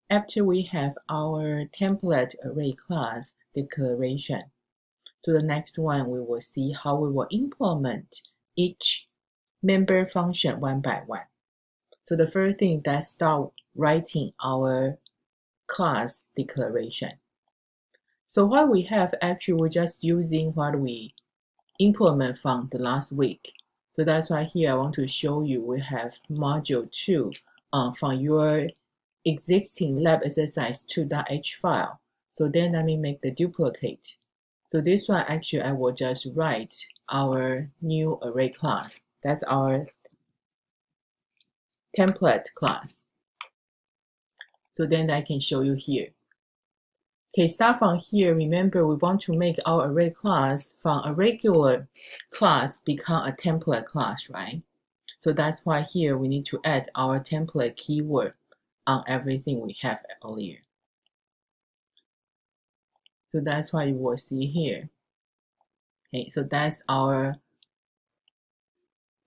After we have our template array class declaration, so the next one we will see how we will implement each member function one by one. So the first thing, let's start writing our class declaration. So what we have, actually we're just using what we implement from the last week. So that's why here I want to show you we have module 2 from your existing lab exercise 2.h file. So then let me make the duplicate. So this one, actually I will just write our new array class. That's our template class. So then I can show you here. Okay, start from here. Remember, we want to make our array class from a regular class become a template class, right? So that's why here we need to add our template keyword on everything we have earlier. So that's why you will see here. Okay, so that's our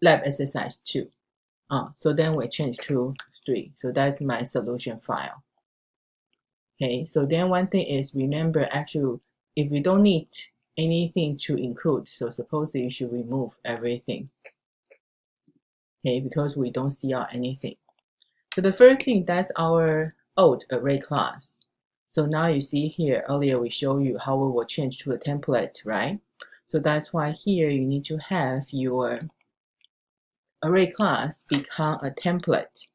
lab exercise 2. So then we change to 3. So that's my solution file. Okay, so then one thing is, remember, actually, if we don't need anything to include, so suppose that you should remove everything. Okay, because we don't see out anything. So the first thing, that's our old array class. So now you see here, earlier we showed you how we will change to a template, right? So that's why here you need to have your array class become a template.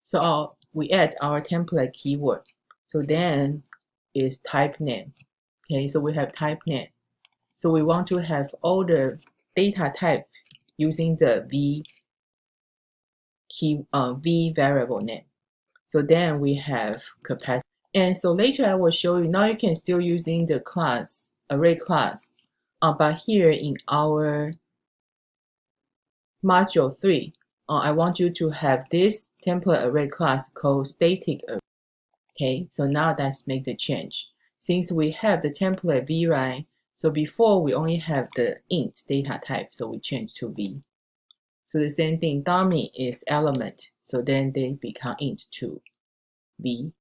So we add our template keyword. So then is type name. Okay, so we have type name. So we want to have all the data type using the v variable name. So then we have capacity. And so later I will show you, now you can still using the class, array class. But here in our module 3, I want you to have this template array class called static array. Okay, so now let's make the change. Since we have the template v, right? So before we only have the int data type, so we change to v. So the same thing, dummy is element, so then they become int to v.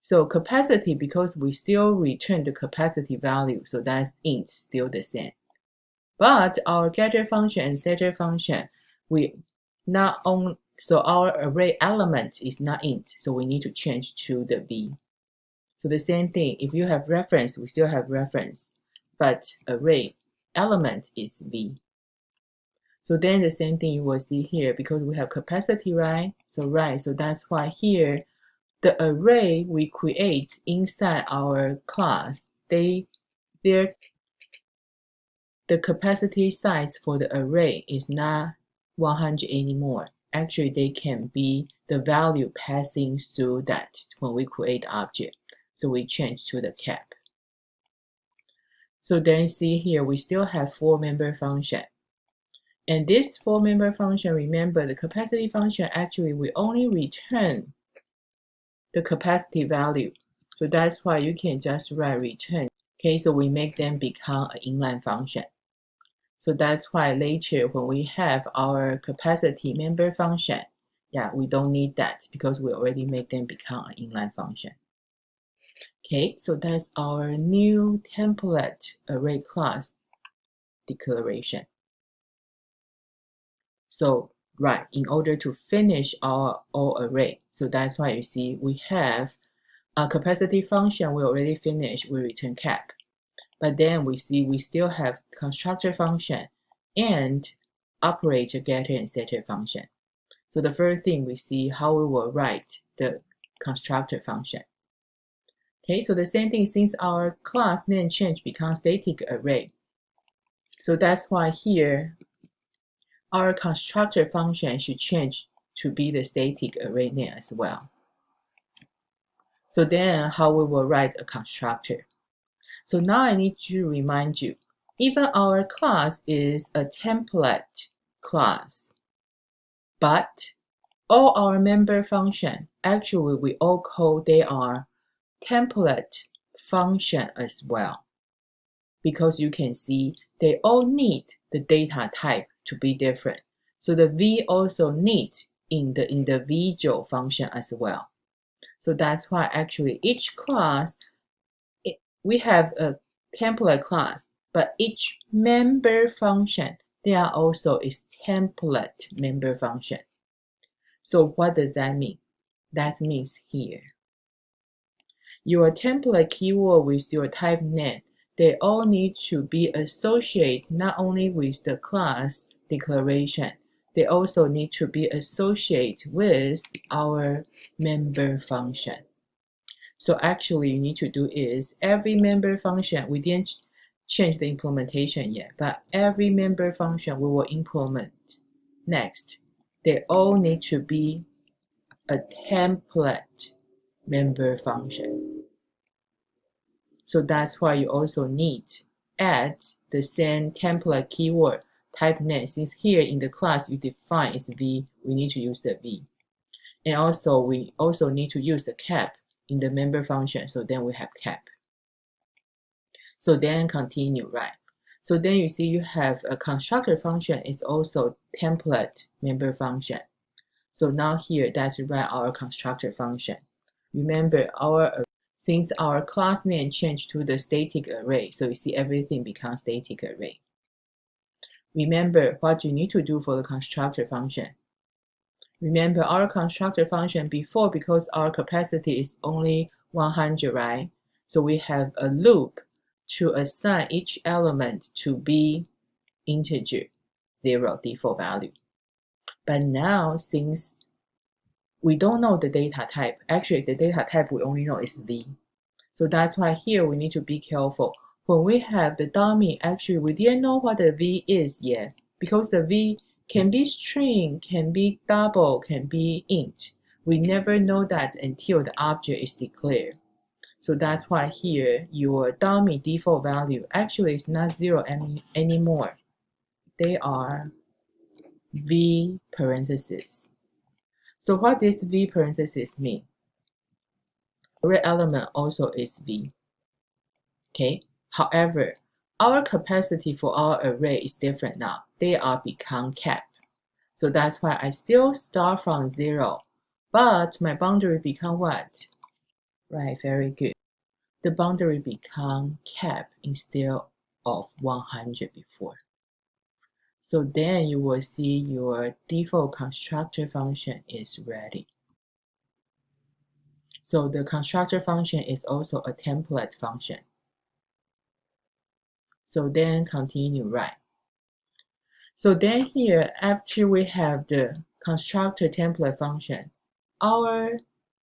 So capacity, because we still return the capacity value, so that's int, still the same. But our getter function and setter function, we not only, so our array element is not int, so we need to change to the v. So the same thing, if you have reference, we still have reference, but array element is v. So then the same thing you will see here, because we have capacity, right? So that's why here the array we create inside our class, the capacity size for the array is not 100 anymore. Actually, they can be the value passing through that when we create the object. So we change to the cap. So then see here, we still have 4-member function. And this 4-member function, remember the capacity function, actually we only return the capacity value. So that's why you can just write return. Okay, so we make them become an inline function. So that's why later when we have our capacity member function, yeah, we don't need that because we already made them become an inline function. Okay, so that's our new template array class declaration. So right, in order to finish our all array, so that's why you see we have a capacity function we already finished, we return cap. But then we see we still have constructor function and operator, getter, and setter function. So the first thing we see how we will write the constructor function. Okay, so the same thing, since our class name change becomes static array. So that's why here our constructor function should change to be the static array name as well. So then how we will write a constructor. So now I need to remind you, even our class is a template class, but all our member function, actually we all call they are template function as well. Because you can see they all need the data type to be different. So the v also needs in the individual function as well. So that's why actually each class, we have a template class, but each member function, there are also is template member function. So what does that mean? That means here, your template keyword with your type name, they all need to be associated not only with the class declaration, they also need to be associated with our member function. So actually you need to do is every member function, we didn't change the implementation yet, but every member function we will implement next, they all need to be a template member function. So that's why you also need add the same template keyword type name. Since here in the class you define is V, we need to use the V. And also we also need to use the cap in the member function. So then we have cap. So then continue, right? So then you see you have a constructor function is also template member function. So now here that's write our constructor function. Remember since our class name changed to the static array, so you see everything becomes static array. Remember what you need to do for the constructor function. Remember our constructor function before, because our capacity is only 100, right? So we have a loop to assign each element to be integer 0 default value. But now since we don't know the data type, actually the data type we only know is V. So that's why here we need to be careful. When we have the dummy, actually we didn't know what the V is yet, because the V can be string, can be double, can be int. We never know that until the object is declared. So that's why here your dummy default value actually is not 0 anymore. They are V parentheses. So what does V parentheses mean? Array element also is V. Okay. However, our capacity for our array is different now. They are become cap. So that's why I still start from 0. But my boundary become what? Right, very good. The boundary become cap instead of 100 before. So then you will see your default constructor function is ready. So the constructor function is also a template function. So then continue, right? So then here, after we have the constructor template function, our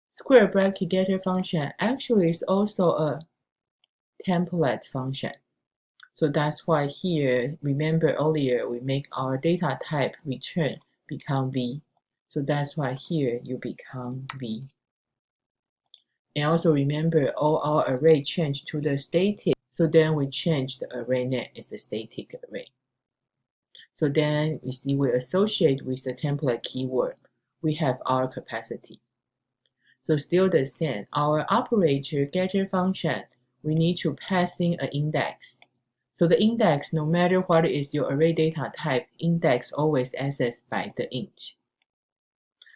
square bracket getter function actually is also a template function. So that's why here, remember earlier, we make our data type return become V. So that's why here you become V. And also remember all our array changed to the static. So then we change the array name as the static array. So then you see we associate with the template keyword. We have our capacity. So still the same, our operator getter function, we need to pass in an index. So the index, no matter what is your array data type, index always accessed by the int.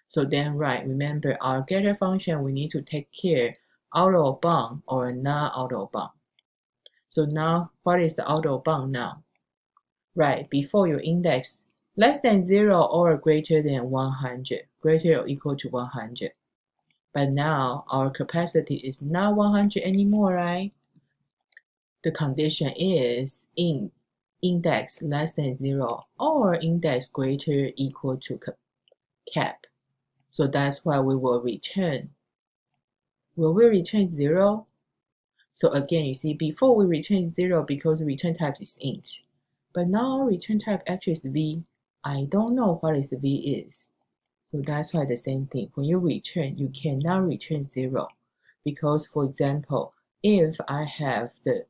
So then right, remember our getter function, we need to take care out of bound or not out of bound. So now what is the out of bound now? Right, before your index less than 0 or greater than 100, greater or equal to 100. But now our capacity is not 100 anymore, right? The condition is in index less than 0 or index greater equal to cap. So that's why we will return. Will we return 0? So again, you see, before we return 0 because return type is int. But now return type actually is V. I don't know what is V is. So that's why the same thing. When you return, you cannot return 0. Because for example, if I have the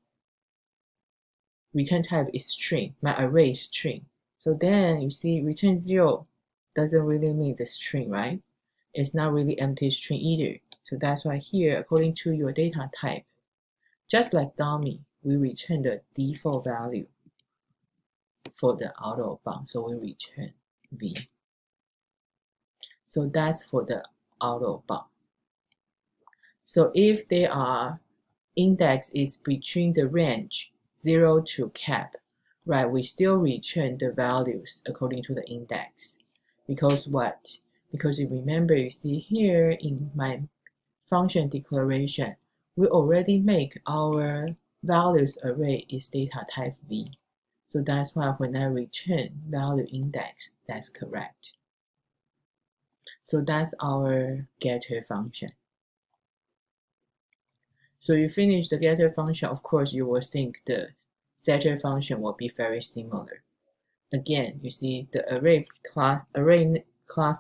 return type is string, my array is string. So then you see return 0 doesn't really mean the string, right? It's not really empty string either. So that's why here, according to your data type, just like dummy, we return the default value for the out of bound. So we return V. So that's for the out of bound. So if they are index is between the range 0 to cap, right, we still return the values according to the index. Because what? Because you remember, you see here in my function declaration, we already make our values array is data type V. So that's why when I return value index, that's correct. So that's our getter function. So you finish the getter function, of course, you will think the setter function will be very similar. Again, you see the array class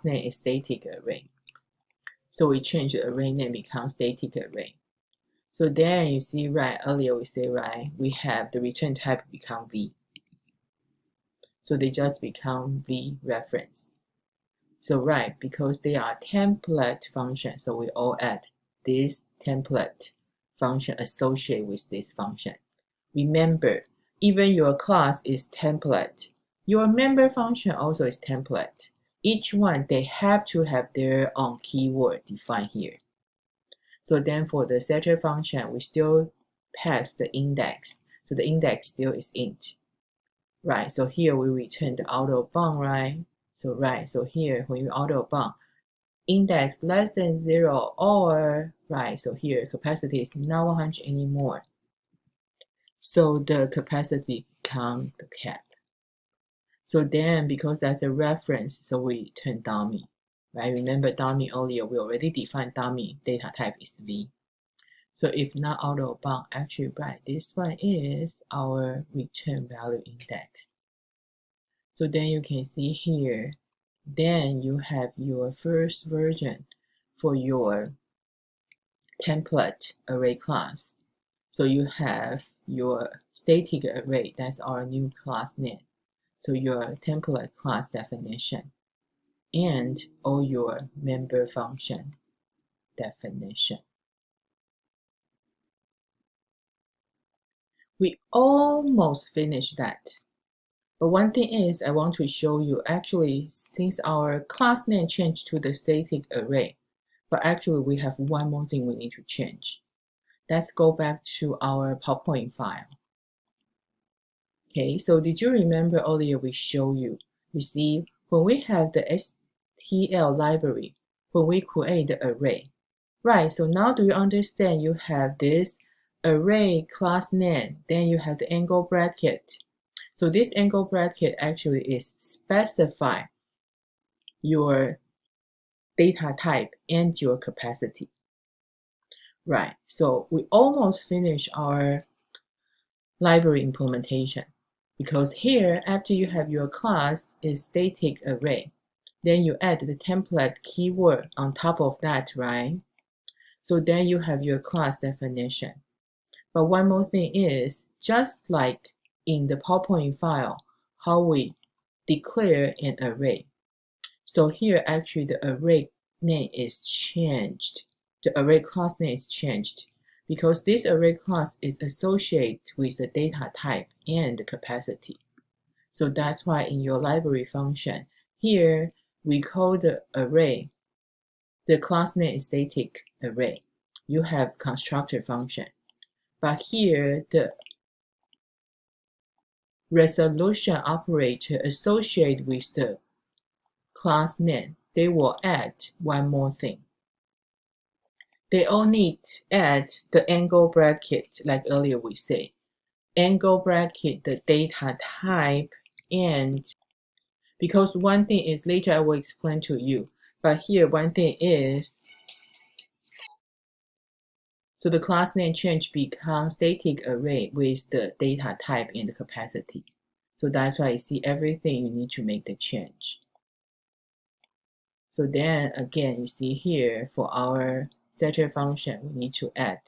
name is static array. So we change the array name becomes static array. So then you see, right, earlier we say, right, we have the return type become V. So they just become V reference. So right, because they are template function, so we all add this template function associated with this function. Remember, even your class is template. Your member function also is template. Each one, they have to have their own keyword defined here. So then for the setter function, we still pass the index. So the index still is int. Right, so here we return the outer bound, right? So right, so here when you outer bound, index less than 0 or, right, so here capacity is not 100 anymore. So the capacity become the cap. So then because that's a reference, so we turn dummy, right? Remember dummy earlier, we already defined dummy data type is V. So if not out of bound, actually, right, this one is our return value index. So then you can see here, then you have your first version for your template array class. So you have your static array, that's our new class name. So your template class definition and all your member function definition. We almost finished that. But one thing is I want to show you actually since our class name changed to the static array, but actually we have one more thing we need to change. Let's go back to our PowerPoint file. Okay, so did you remember earlier we showed you, you see, when we have the STL library, when we create the array, right, so now do you understand you have this array class name, then you have the angle bracket. So this angle bracket actually is specify your data type and your capacity. Right, so we almost finished our library implementation because here after you have your class is static array, then you add the template keyword on top of that, right? So then you have your class definition. But one more thing is, just like in the PowerPoint file, how we declare an array. So here actually the array name is changed. The array class name is changed because this array class is associated with the data type and the capacity. So that's why in your library function, here we call the array, the class name is static array. You have constructor function. But here the resolution operator associated with the class name, they will add one more thing. They all need add the angle bracket, like earlier we say. Angle bracket, the data type, and because one thing is later I will explain to you, but here one thing is, so the class name change becomes static array with the data type and the capacity. So that's why you see everything you need to make the change. So then again, you see here for our setter function, we need to add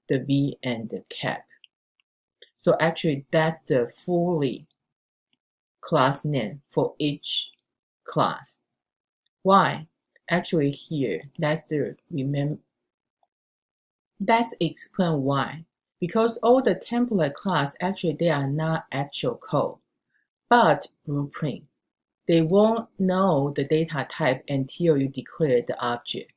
the V and the cap. So actually that's the fully class name for each class. Why? Actually here, that's explain why. Because all the template class, actually they are not actual code, but blueprint. They won't know the data type until you declare the object.